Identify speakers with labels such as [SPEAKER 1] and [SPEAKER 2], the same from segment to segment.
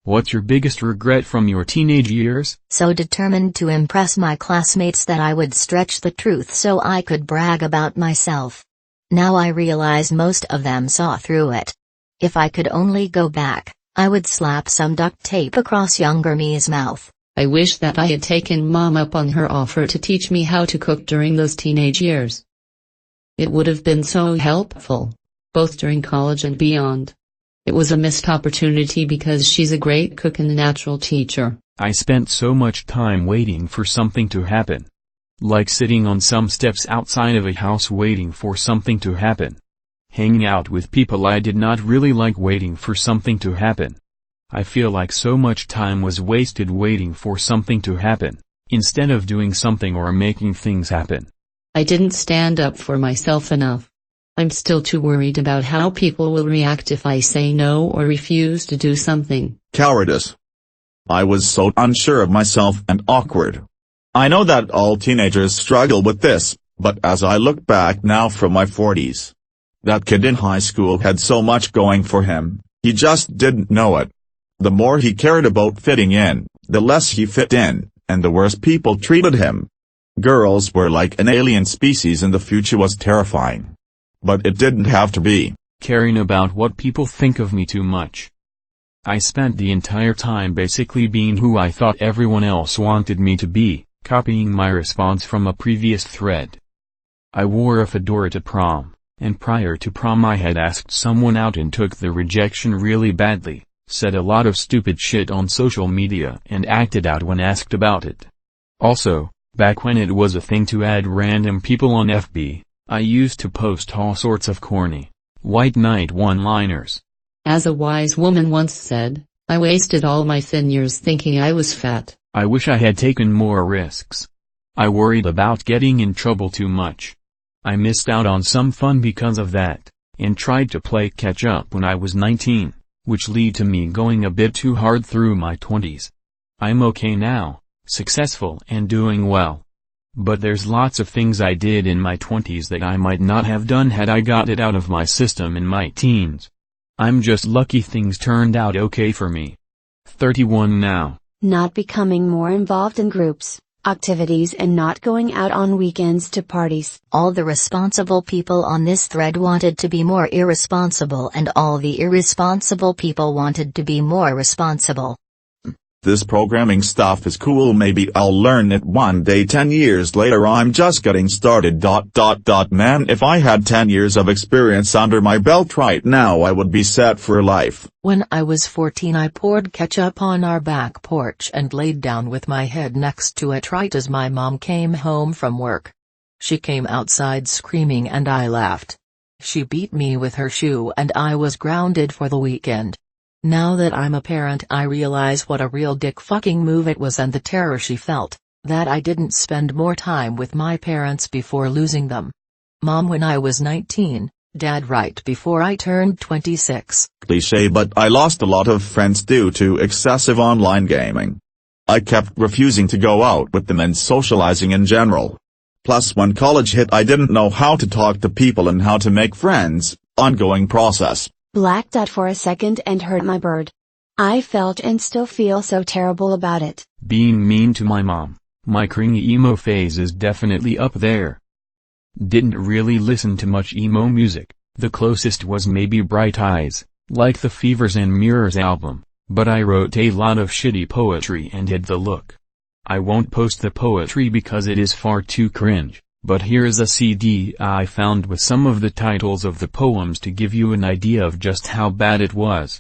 [SPEAKER 1] What's your biggest regret from your teenage years?
[SPEAKER 2] So determined to impress my classmates that I would stretch the truth so I could brag about myself. Now I realize most of them saw through it. If I could only go back, I would slap some duct tape across younger me's mouth.
[SPEAKER 3] I wish that I had taken Mom up on her offer to teach me how to cook during those teenage years. It would have been so helpful, both during college and beyond. It was a missed opportunity because she's a great cook and a natural teacher.
[SPEAKER 1] I spent so much time waiting for something to happen. Like sitting on some steps outside of a house waiting for something to happen. Hanging out with people I did not really like waiting for something to happen. I feel like so much time was wasted waiting for something to happen, instead of doing something or making things happen.
[SPEAKER 3] I didn't stand up for myself enough. I'm still too worried about how people will react if I say no or refuse to do something.
[SPEAKER 4] Cowardice. I was so unsure of myself and awkward. I know that all teenagers struggle with this, but as I look back now from my 40s, that kid in high school had so much going for him, he just didn't know it. The more he cared about fitting in, the less he fit in, and the worse people treated him. Girls were like an alien species and the future was terrifying. But it didn't have to be.
[SPEAKER 1] Caring about what people think of me too much. I spent the entire time basically being who I thought everyone else wanted me to be, copying my response from a previous thread. I wore a fedora to prom, and prior to prom I had asked someone out and took the rejection really badly, said a lot of stupid shit on social media and acted out when asked about it. Also, back when it was a thing to add random people on FB, I used to post all sorts of corny, white knight one-liners.
[SPEAKER 3] As a wise woman once said, I wasted all my thin years thinking I was fat.
[SPEAKER 1] I wish I had taken more risks. I worried about getting in trouble too much. I missed out on some fun because of that, and tried to play catch up when I was 19, which led to me going a bit too hard through my 20s. I'm okay now, successful and doing well. But there's lots of things I did in my 20s that I might not have done had I got it out of my system in my teens. I'm just lucky things turned out okay for me. 31 now.
[SPEAKER 5] Not becoming more involved in groups, activities and not going out on weekends to parties.
[SPEAKER 2] All the responsible people on this thread wanted to be more irresponsible and all the irresponsible people wanted to be more responsible.
[SPEAKER 4] This programming stuff is cool, maybe I'll learn it one day. 10 years later I'm just getting started. Man, if I had 10 years of experience under my belt right now I would be set for life.
[SPEAKER 6] When I was 14 I poured ketchup on our back porch and laid down with my head next to it right as my mom came home from work. She came outside screaming and I laughed. She beat me with her shoe and I was grounded for the weekend. Now that I'm a parent I realize what a real dick fucking move it was and the terror she felt, that I didn't spend more time with my parents before losing them. Mom when I was 19, Dad right before I turned 26.
[SPEAKER 4] Cliché, but I lost a lot of friends due to excessive online gaming. I kept refusing to go out with them and socializing in general. Plus when college hit I didn't know how to talk to people and how to make friends, ongoing process.
[SPEAKER 5] Blacked out for a second and hurt my bird. I felt and still feel so terrible about it.
[SPEAKER 1] Being mean to my mom. My cringy emo phase is definitely up there. Didn't really listen to much emo music, the closest was maybe Bright Eyes, like the Fevers and Mirrors album, but I wrote a lot of shitty poetry and hid the look. I won't post the poetry because it is far too cringe. But here is a CD I found with some of the titles of the poems to give you an idea of just how bad it was.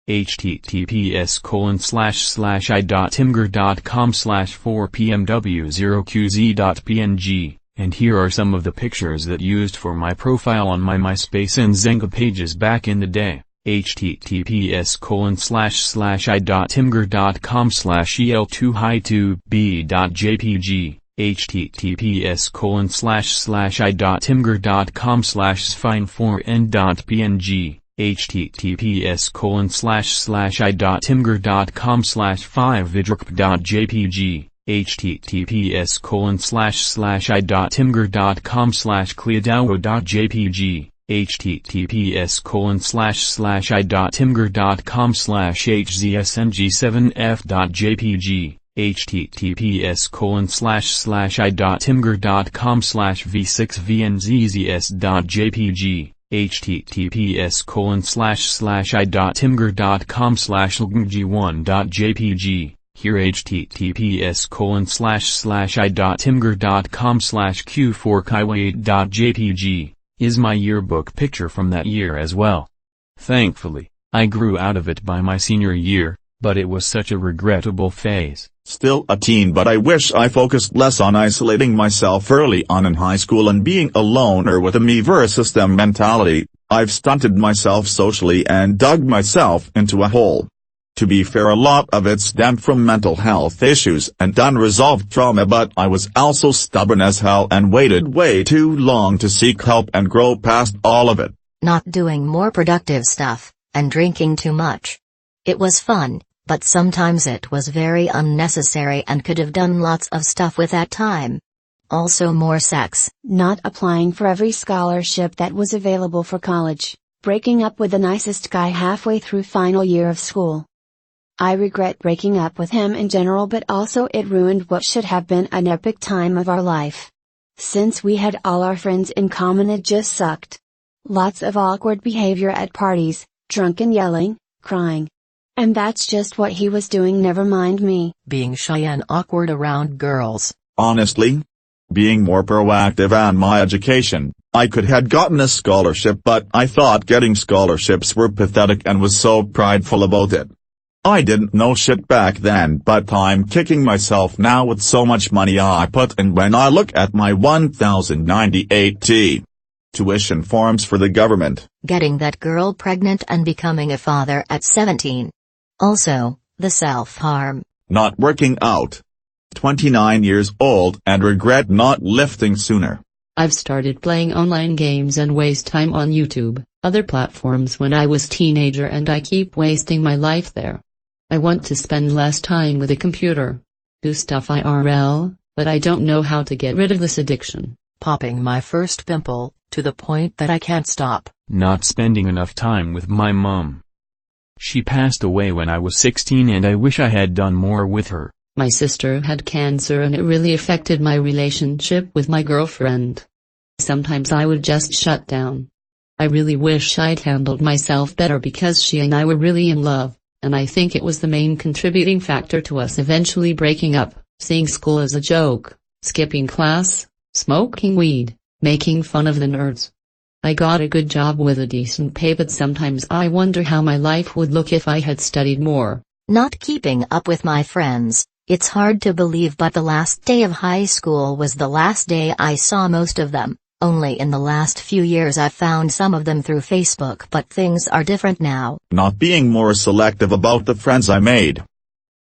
[SPEAKER 1] https://i.timgur.com/4pmw0qz.png, and here are some of the pictures that used for my profile on my MySpace and Zynga pages back in the day. https://i.timgur.com/el2hi2b.jpg https://i.timgur.com/spine4n.png https://i.timgur.com/5vidrk.jpg https://i.timgur.com/cleodawo.jpg https://i.timgur.com/hzsng7f.jpg, https://i.timgur.com/v6vnzzs.jpg, https://i.timgur.com/lgg1.jpg, here https://i.timgur.com/q4kyway8.jpg, is my yearbook picture from that year as well. Thankfully, I grew out of it by my senior year, but it was such a regrettable phase.
[SPEAKER 4] Still a teen, but I wish I focused less on isolating myself early on in high school and being a loner with a me versus them mentality. I've stunted myself socially and dug myself into a hole. To be fair, a lot of it stemmed from mental health issues and unresolved trauma, but I was also stubborn as hell and waited way too long to seek help and grow past all of it.
[SPEAKER 2] Not doing more productive stuff, and drinking too much. It was fun, but sometimes it was very unnecessary and could have done lots of stuff with that time. Also more sex.
[SPEAKER 5] Not applying for every scholarship that was available for college, breaking up with the nicest guy halfway through final year of school. I regret breaking up with him in general, but also it ruined what should have been an epic time of our life. Since we had all our friends in common, it just sucked. Lots of awkward behavior at parties, drunken yelling, crying. And that's just what he was doing, never mind me.
[SPEAKER 6] Being shy and awkward around girls.
[SPEAKER 4] Honestly, being more proactive on my education, I could have gotten a scholarship, but I thought getting scholarships were pathetic and was so prideful about it. I didn't know shit back then, but I'm kicking myself now with so much money I put in when I look at my 1098 tuition forms for the government.
[SPEAKER 2] Getting that girl pregnant and becoming a father at 17. Also, the self-harm.
[SPEAKER 4] Not working out. 29 years old and regret not lifting sooner.
[SPEAKER 3] I've started playing online games and waste time on YouTube, other platforms when I was teenager, and I keep wasting my life there. I want to spend less time with a computer. Do stuff IRL, but I don't know how to get rid of this addiction.
[SPEAKER 6] Popping my first pimple, to the point that I can't stop.
[SPEAKER 1] Not spending enough time with my mom. She passed away when I was 16 and I wish I had done more with her.
[SPEAKER 3] My sister had cancer and it really affected my relationship with my girlfriend. Sometimes I would just shut down. I really wish I'd handled myself better because she and I were really in love, and I think it was the main contributing factor to us eventually breaking up, seeing school as a joke, skipping class, smoking weed, making fun of the nerds. I got a good job with a decent pay, but sometimes I wonder how my life would look if I had studied more.
[SPEAKER 2] Not keeping up with my friends. It's hard to believe, but the last day of high school was the last day I saw most of them. Only in the last few years I've found some of them through Facebook, but things are different now.
[SPEAKER 4] Not being more selective about the friends I made.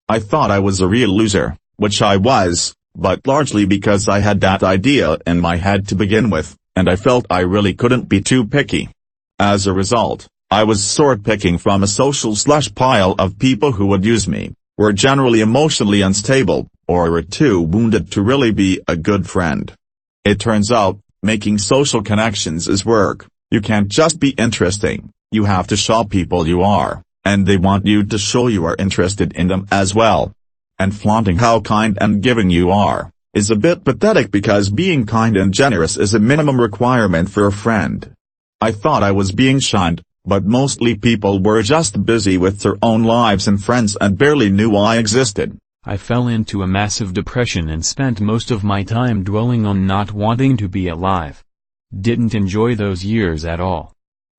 [SPEAKER 4] I thought I was a real loser, which I was, but largely because I had that idea in my head to begin with, and I felt I really couldn't be too picky. As a result, I was sort picking from a social slush pile of people who would use me, were generally emotionally unstable, or were too wounded to really be a good friend. It turns out, making social connections is work. You can't just be interesting, you have to show people you are, and they want you to show you are interested in them as well. And flaunting how kind and giving you are, is a bit pathetic because being kind and generous is a minimum requirement for a friend. I thought I was being shunned, but mostly people were just busy with their own lives and friends and barely knew I existed.
[SPEAKER 1] I fell into a massive depression and spent most of my time dwelling on not wanting to be alive. Didn't enjoy those years at all.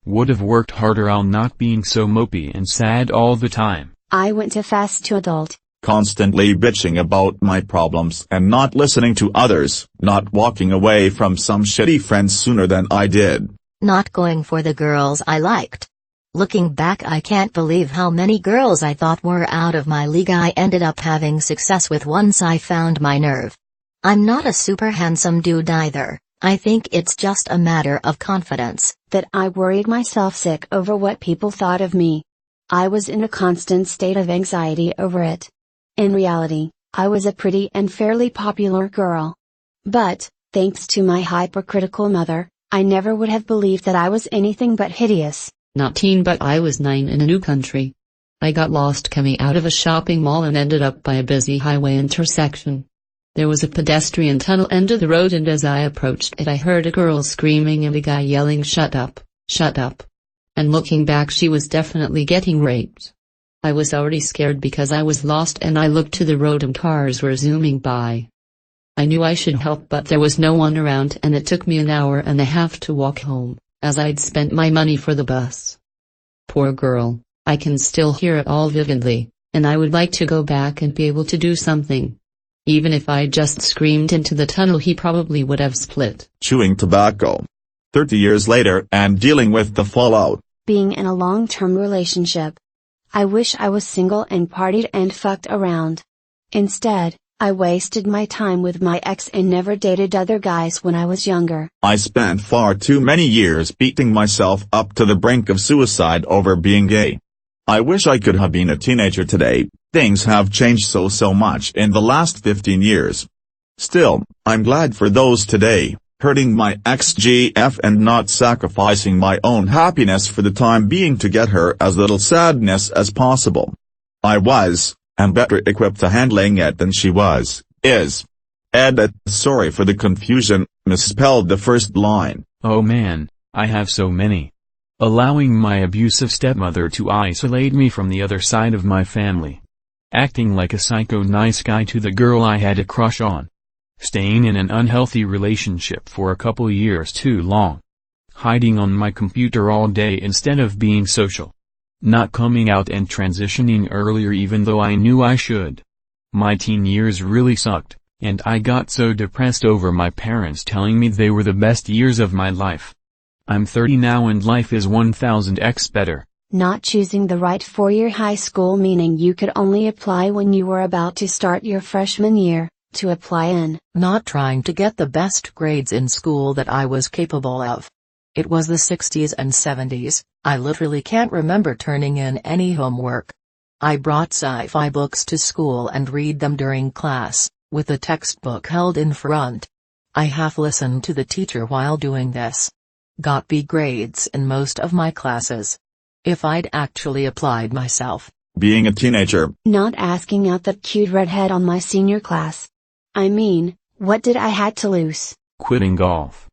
[SPEAKER 1] Would have worked harder on not being so mopey and sad all the time.
[SPEAKER 5] I went too fast to adult.
[SPEAKER 4] Constantly bitching about my problems and not listening to others, not walking away from some shitty friends sooner than I did.
[SPEAKER 2] Not going for the girls I liked. Looking back, I can't believe how many girls I thought were out of my league I ended up having success with once I found my nerve. I'm not a super handsome dude either. I think it's just a matter of confidence.
[SPEAKER 5] That I worried myself sick over what people thought of me. I was in a constant state of anxiety over it. In reality, I was a pretty and fairly popular girl. But, thanks to my hypercritical mother, I never would have believed that I was anything but hideous.
[SPEAKER 3] Not teen, but I was 9 in a new country. I got lost coming out of a shopping mall and ended up by a busy highway intersection. There was a pedestrian tunnel end of the road, and as I approached it I heard a girl screaming and a guy yelling, "Shut up, shut up." And looking back, she was definitely getting raped. I was already scared because I was lost, and I looked to the road and cars were zooming by. I knew I should help, but there was no one around, and it took me an hour and a half to walk home, as I'd spent my money for the bus. Poor girl, I can still hear it all vividly, and I would like to go back and be able to do something. Even if I just screamed into the tunnel, he probably would have split.
[SPEAKER 4] Chewing tobacco. 30 years later and dealing with the fallout.
[SPEAKER 5] Being in a long-term relationship. I wish I was single and partied and fucked around. Instead, I wasted my time with my ex and never dated other guys when I was younger.
[SPEAKER 4] I spent far too many years beating myself up to the brink of suicide over being gay. I wish I could have been a teenager today. Things have changed so much in the last 15 years. Still, I'm glad for those today, hurting my ex-GF and not sacrificing my own happiness for the time being to get her as little sadness as possible. I am better equipped to handling it than she is. Edit. Sorry for the confusion, misspelled the first line.
[SPEAKER 1] Oh man, I have so many. Allowing my abusive stepmother to isolate me from the other side of my family. Acting like a psycho nice guy to the girl I had a crush on. Staying in an unhealthy relationship for a couple years too long. Hiding on my computer all day instead of being social. Not coming out and transitioning earlier even though I knew I should. My teen years really sucked, and I got so depressed over my parents telling me they were the best years of my life. I'm 30 now and life is 1000x better.
[SPEAKER 5] Not choosing the right four-year high school, meaning you could only apply when you were about to start your freshman year, to apply in.
[SPEAKER 6] Not trying to get the best grades in school that I was capable of. It was the 60s and 70s, I literally can't remember turning in any homework. I brought sci-fi books to school and read them during class, with the textbook held in front. I half listened to the teacher while doing this. Got B grades in most of my classes. If I'd actually applied myself.
[SPEAKER 4] Being a teenager.
[SPEAKER 5] Not asking out that cute redhead on my senior class. I mean, what did I had to lose?
[SPEAKER 1] Quitting golf.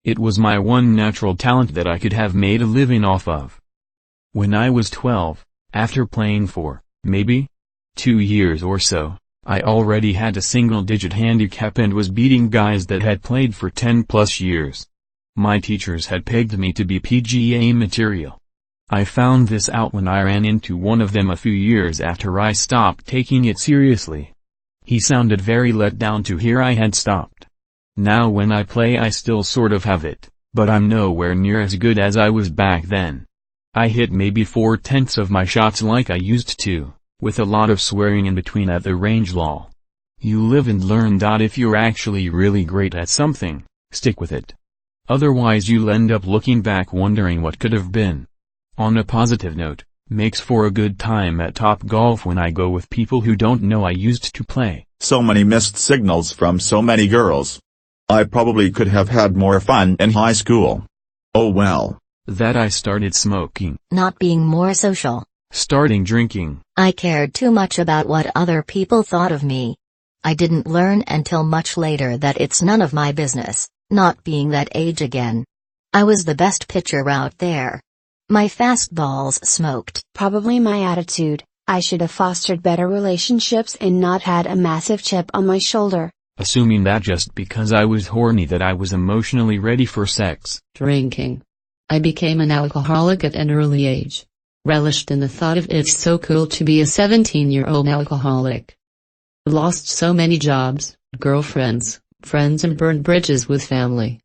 [SPEAKER 1] It was my one natural talent that I could have made a living off of. When I was 12, after playing for, maybe, 2 years or so, I already had a single-digit handicap and was beating guys that had played for 10 plus years. My teachers had pegged me to be PGA material. I found this out when I ran into one of them a few years after I stopped taking it seriously. He sounded very let down to hear I had stopped. Now when I play I still sort of have it, but I'm nowhere near as good as I was back then. I hit maybe 4/10 of my shots like I used to, with a lot of swearing in between at the range. Lol. You live and learn. If you're actually really great at something, stick with it. Otherwise you'll end up looking back wondering what could have been. On a positive note, makes for a good time at Top Golf when I go with people who don't know I used to play.
[SPEAKER 4] So many missed signals from so many girls. I probably could have had more fun in high school. Oh well.
[SPEAKER 1] That I started smoking.
[SPEAKER 2] Not being more social.
[SPEAKER 1] Starting drinking.
[SPEAKER 2] I cared too much about what other people thought of me. I didn't learn until much later that it's none of my business, not being that age again. I was the best pitcher out there. My fastballs smoked.
[SPEAKER 5] Probably my attitude. I should have fostered better relationships and not had a massive chip on my shoulder.
[SPEAKER 1] Assuming that just because I was horny that I was emotionally ready for sex.
[SPEAKER 3] Drinking. I became an alcoholic at an early age. Relished in the thought of it's so cool to be a 17-year-old alcoholic. Lost so many jobs, girlfriends, friends and burned bridges with family.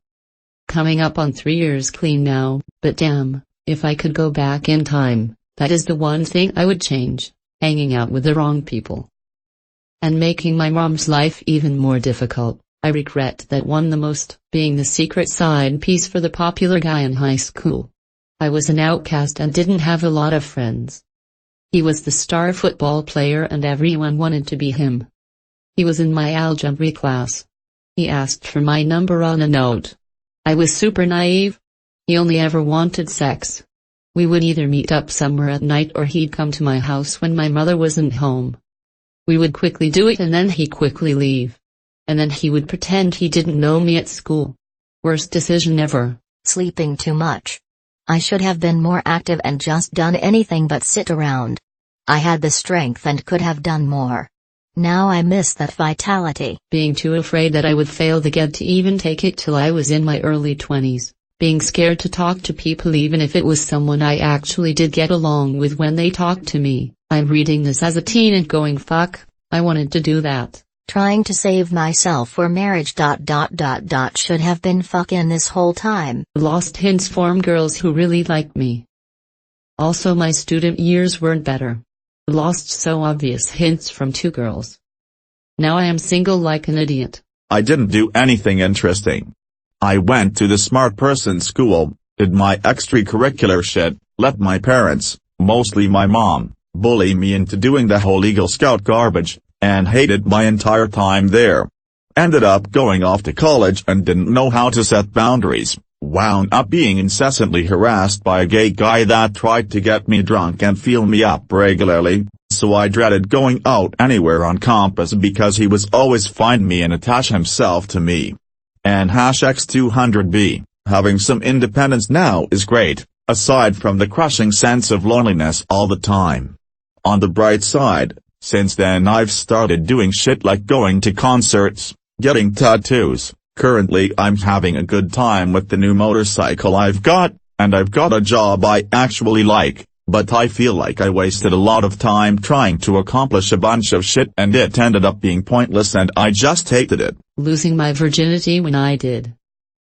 [SPEAKER 3] Coming up on 3 years clean now, but damn, if I could go back in time, that is the one thing I would change, hanging out with the wrong people. And making my mom's life even more difficult. I regret that one the most, being the secret side piece for the popular guy in high school. I was an outcast and didn't have a lot of friends. He was the star football player and everyone wanted to be him. He was in my algebra class. He asked for my number on a note. I was super naive. He only ever wanted sex. We would either meet up somewhere at night or he'd come to my house when my mother wasn't home. We would quickly do it and then he'd quickly leave. And then he would pretend he didn't know me at school. Worst decision ever.
[SPEAKER 2] Sleeping too much. I should have been more active and just done anything but sit around. I had the strength and could have done more. Now I miss that vitality.
[SPEAKER 3] Being too afraid that I would fail the GED to even take it till I was in my early 20s. Being scared to talk to people even if it was someone I actually did get along with when they talked to me. I'm reading this as a teen and going fuck, I wanted to do that.
[SPEAKER 2] Trying to save myself for marriage. Should have been fucking this whole time.
[SPEAKER 3] Lost hints from girls who really liked me. Also my student years weren't better. Lost so obvious hints from 2 girls. Now I am single like an idiot.
[SPEAKER 4] I didn't do anything interesting. I went to the smart person school, did my extracurricular shit, let my parents, mostly my mom, bully me into doing the whole Eagle Scout garbage, and hated my entire time there. Ended up going off to college and didn't know how to set boundaries, wound up being incessantly harassed by a gay guy that tried to get me drunk and fuel me up regularly, so I dreaded going out anywhere on campus because he was always find me and attach himself to me. And #X200B, having some independence now is great, aside from the crushing sense of loneliness all the time. On the bright side, since then I've started doing shit like going to concerts, getting tattoos. Currently I'm having a good time with the new motorcycle I've got, and I've got a job I actually like, but I feel like I wasted a lot of time trying to accomplish a bunch of shit and it ended up being pointless and I just hated it.
[SPEAKER 3] Losing my virginity when I did.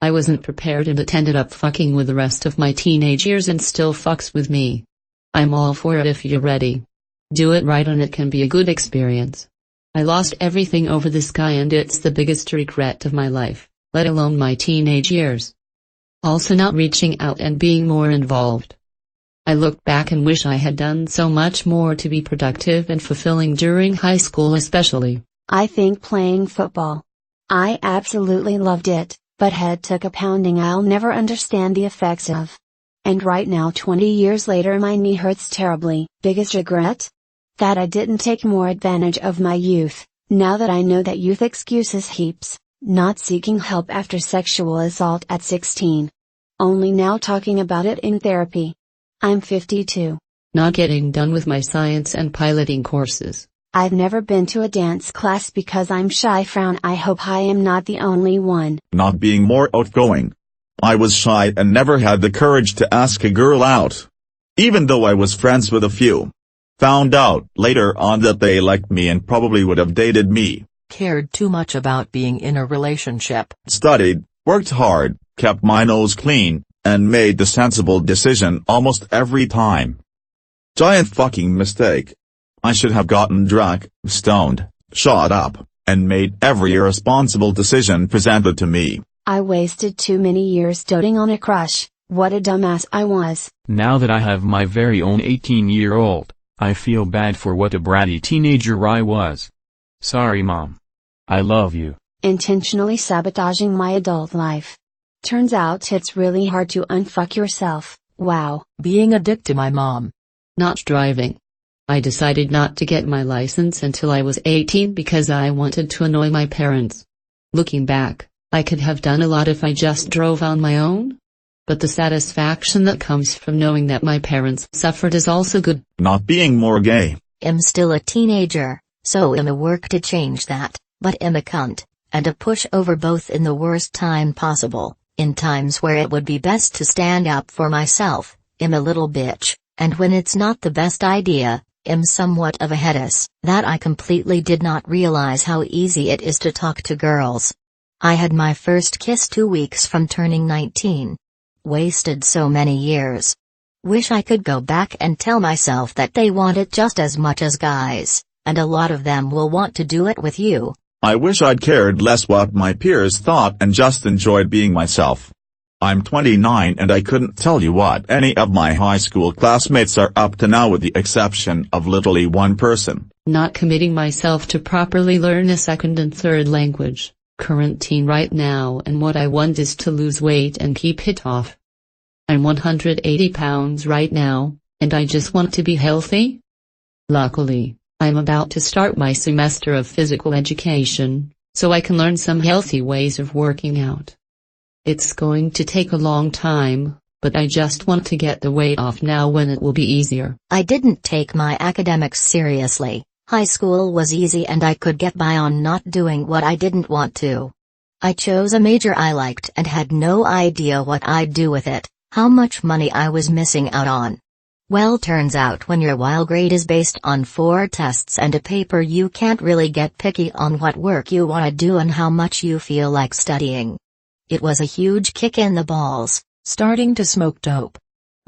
[SPEAKER 3] I wasn't prepared and it ended up fucking with the rest of my teenage years and still fucks with me. I'm all for it if you're ready. Do it right and it can be a good experience. I lost everything over this guy and it's the biggest regret of my life, let alone my teenage years. Also not reaching out and being more involved. I look back and wish I had done so much more to be productive and fulfilling during high school especially.
[SPEAKER 5] I think playing football. I absolutely loved it, but head took a pounding I'll never understand the effects of. And right now 20 years later my knee hurts terribly. Biggest regret? That I didn't take more advantage of my youth. Now that I know that youth excuses heaps, not seeking help after sexual assault at 16. Only now talking about it in therapy. I'm 52.
[SPEAKER 3] Not getting done with my science and piloting courses.
[SPEAKER 5] I've never been to a dance class because I'm shy. Frown. I hope I am not the only one.
[SPEAKER 4] Not being more outgoing. I was shy and never had the courage to ask a girl out. Even though I was friends with a few. Found out later on that they liked me and probably would have dated me.
[SPEAKER 6] Cared too much about being in a relationship.
[SPEAKER 4] Studied, worked hard, kept my nose clean, and made the sensible decision almost every time. Giant fucking mistake. I should have gotten drunk, stoned, shot up, and made every irresponsible decision presented to me.
[SPEAKER 5] I wasted too many years doting on a crush. What a dumbass I was.
[SPEAKER 1] Now that I have my very own 18-year-old, I feel bad for what a bratty teenager I was. Sorry Mom. I love you.
[SPEAKER 5] Intentionally sabotaging my adult life. Turns out it's really hard to unfuck yourself. Wow.
[SPEAKER 6] Being a dick to my mom.
[SPEAKER 3] Not driving. I decided not to get my license until I was 18 because I wanted to annoy my parents. Looking back, I could have done a lot if I just drove on my own. But the satisfaction that comes from knowing that my parents suffered is also good.
[SPEAKER 4] Not being more gay.
[SPEAKER 2] I'm still a teenager, so I'm a work to change that, but I'm a cunt, and a pushover both in the worst time possible, in times where it would be best to stand up for myself, I'm a little bitch, and when it's not the best idea, I'm somewhat of a headus. That I completely did not realize how easy it is to talk to girls. I had my first kiss 2 weeks from turning 19. Wasted so many years. Wish I could go back and tell myself that they want it just as much as guys, and a lot of them will want to do it with you.
[SPEAKER 4] I wish I'd cared less what my peers thought and just enjoyed being myself. I'm 29 and I couldn't tell you what any of my high school classmates are up to now with the exception of literally one person.
[SPEAKER 3] Not committing myself to properly learn a second and third language. current teen right now, and what I want is to lose weight and keep it off. I'm 180 pounds right now, and I just want to be healthy. Luckily, I'm about to start my semester of physical education, so I can learn some healthy ways of working out. It's going to take a long time, but I just want to get the weight off now when it will be easier.
[SPEAKER 2] I didn't take my academics seriously. High school was easy and I could get by on not doing what I didn't want to. I chose a major I liked and had no idea what I'd do with it, how much money I was missing out on. Well, turns out when your WILE grade is based on 4 tests and a paper, you can't really get picky on what work you want to do and how much you feel like studying. It was a huge kick in the balls.
[SPEAKER 6] Starting to smoke dope.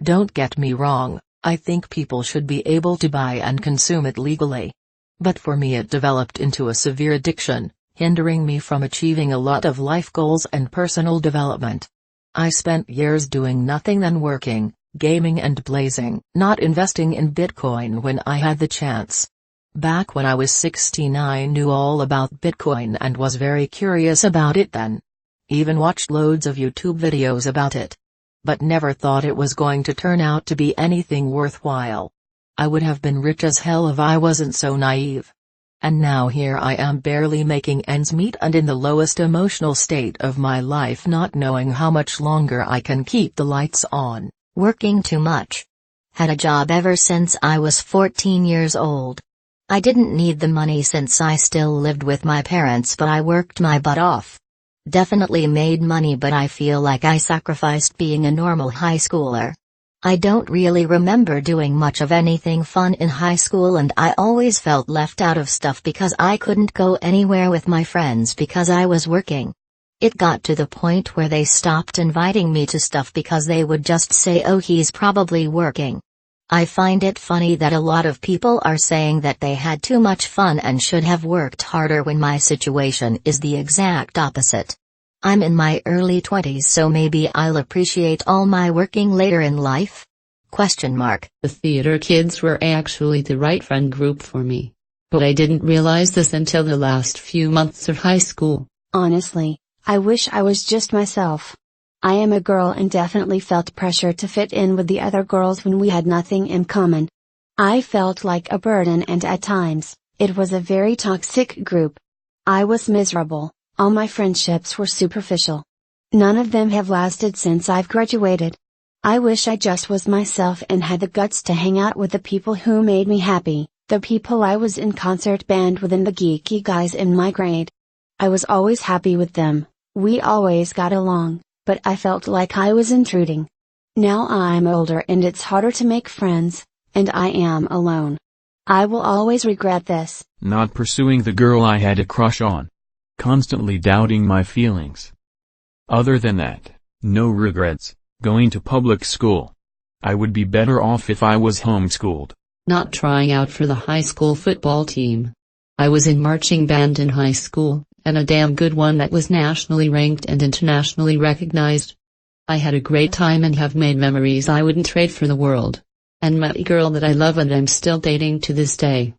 [SPEAKER 6] Don't get me wrong, I think people should be able to buy and consume it legally. But for me it developed into a severe addiction, hindering me from achieving a lot of life goals and personal development. I spent years doing nothing than working, gaming and blazing, not investing in Bitcoin when I had the chance. Back when I was 16 I knew all about Bitcoin and was very curious about it then. Even watched loads of YouTube videos about it. But never thought it was going to turn out to be anything worthwhile. I would have been rich as hell if I wasn't so naive. And now here I am barely making ends meet and in the lowest emotional state of my life, not knowing how much longer I can keep the lights on.
[SPEAKER 2] Working too much. Had a job ever since I was 14 years old. I didn't need the money since I still lived with my parents, but I worked my butt off. Definitely made money, but I feel like I sacrificed being a normal high schooler. I don't really remember doing much of anything fun in high school, and I always felt left out of stuff because I couldn't go anywhere with my friends because I was working. It got to the point where they stopped inviting me to stuff because they would just say, "Oh, he's probably working." I find it funny that a lot of people are saying that they had too much fun and should have worked harder when my situation is the exact opposite. I'm in my early 20s, so maybe I'll appreciate all my working later in life? The
[SPEAKER 3] theater kids were actually the right friend group for me. But I didn't realize this until the last few months of high school.
[SPEAKER 5] Honestly, I wish I was just myself. I am a girl and definitely felt pressure to fit in with the other girls when we had nothing in common. I felt like a burden, and at times, it was a very toxic group. I was miserable, all my friendships were superficial. None of them have lasted since I've graduated. I wish I just was myself and had the guts to hang out with the people who made me happy, the people I was in concert band with and the geeky guys in my grade. I was always happy with them, we always got along. But I felt like I was intruding. Now I'm older and it's harder to make friends, and I am alone. I will always regret this.
[SPEAKER 1] Not pursuing the girl I had a crush on. Constantly doubting my feelings. Other than that, no regrets. Going to public school. I would be better off if I was homeschooled.
[SPEAKER 3] Not trying out for the high school football team. I was in marching band in high school, and a damn good one that was nationally ranked and internationally recognized. I had a great time and have made memories I wouldn't trade for the world. And met a girl that I love and I'm still dating to this day.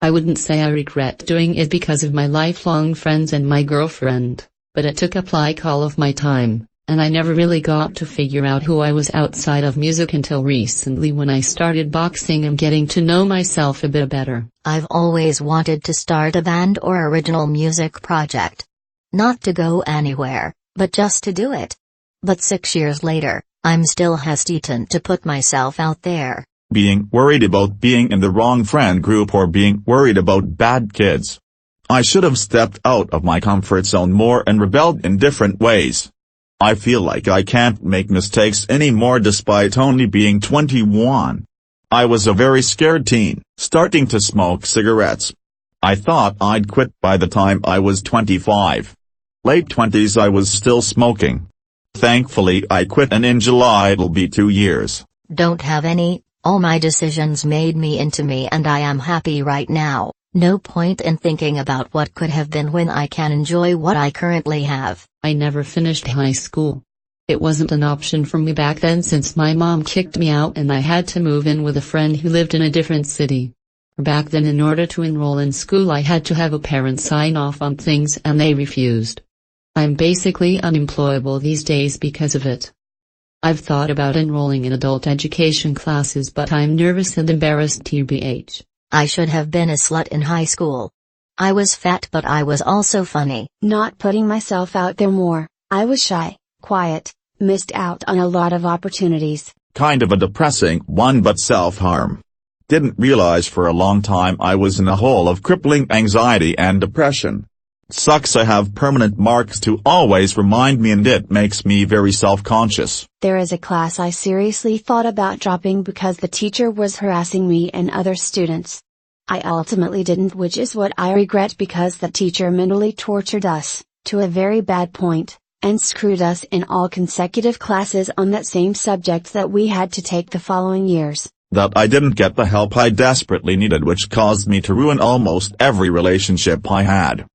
[SPEAKER 3] I wouldn't say I regret doing it because of my lifelong friends and my girlfriend, but it took up like all of my time, and I never really got to figure out who I was outside of music until recently when I started boxing and getting to know myself a bit better.
[SPEAKER 2] I've always wanted to start a band or original music project. Not to go anywhere, but just to do it. But 6 years later, I'm still hesitant to put myself out there.
[SPEAKER 4] Being worried about being in the wrong friend group or being worried about bad kids. I should have stepped out of my comfort zone more and rebelled in different ways. I feel like I can't make mistakes anymore despite only being 21. I was a very scared teen, starting to smoke cigarettes. I thought I'd quit by the time I was 25. Late 20s I was still smoking. Thankfully I quit, and in July it'll be 2 years.
[SPEAKER 2] Don't have any. All my decisions made me into me, and I am happy right now. No point in thinking about what could have been when I can enjoy what I currently have.
[SPEAKER 3] I never finished high school. It wasn't an option for me back then since my mom kicked me out and I had to move in with a friend who lived in a different city. Back then, in order to enroll in school, I had to have a parent sign off on things and they refused. I'm basically unemployable these days because of it. I've thought about enrolling in adult education classes, but I'm nervous and embarrassed tbh.
[SPEAKER 2] I should have been a slut in high school. I was fat, but I was also funny.
[SPEAKER 5] Not putting myself out there more, I was shy, quiet, missed out on a lot of opportunities.
[SPEAKER 4] Kind of a depressing one, but self-harm. Didn't realize for a long time I was in a hole of crippling anxiety and depression. Sucks I have permanent marks to always remind me, and it makes me very self-conscious.
[SPEAKER 5] There is a class I seriously thought about dropping because the teacher was harassing me and other students. I ultimately didn't, which is what I regret, because the teacher mentally tortured us, to a very bad point, and screwed us in all consecutive classes on that same subject that we had to take the following years.
[SPEAKER 4] That I didn't get the help I desperately needed, which caused me to ruin almost every relationship I had.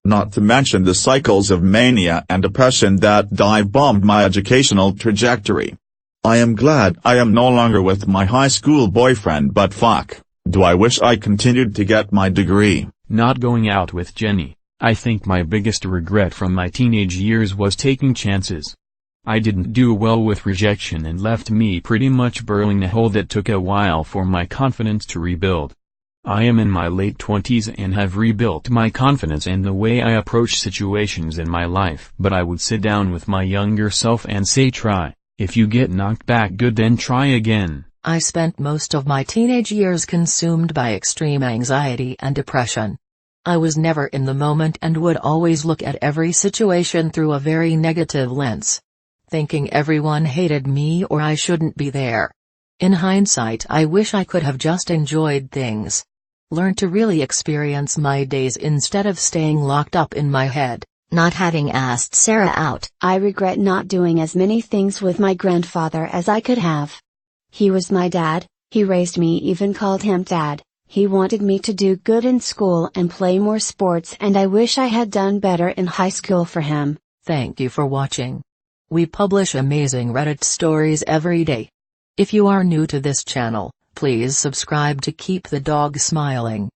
[SPEAKER 4] Not to mention the cycles of mania and depression that dive-bombed my educational trajectory. I am glad I am no longer with my high school boyfriend, but fuck, do I wish I continued to get my degree.
[SPEAKER 1] Not going out with Jenny. I think my biggest regret from my teenage years was taking chances. I didn't do well with rejection and left me pretty much burrowing a hole that took a while for my confidence to rebuild. I am in my late 20s and have rebuilt my confidence and the way I approach situations in my life. But I would sit down with my younger self and say, try. If you get knocked back good, then try again.
[SPEAKER 6] I spent most of my teenage years consumed by extreme anxiety and depression. I was never in the moment and would always look at every situation through a very negative lens, thinking everyone hated me or I shouldn't be there. In hindsight, I wish I could have just enjoyed things. Learned to really experience my days instead of staying locked up in my head.
[SPEAKER 2] Not having asked Sarah out.
[SPEAKER 5] I regret not doing as many things with my grandfather as I could have. He was my dad, he raised me, even called him dad. He wanted me to do good in school and play more sports, and I wish I had done better in high school for him.
[SPEAKER 6] Thank you for watching. We publish amazing Reddit stories every day. If you are new to this channel, please subscribe to keep the dog smiling.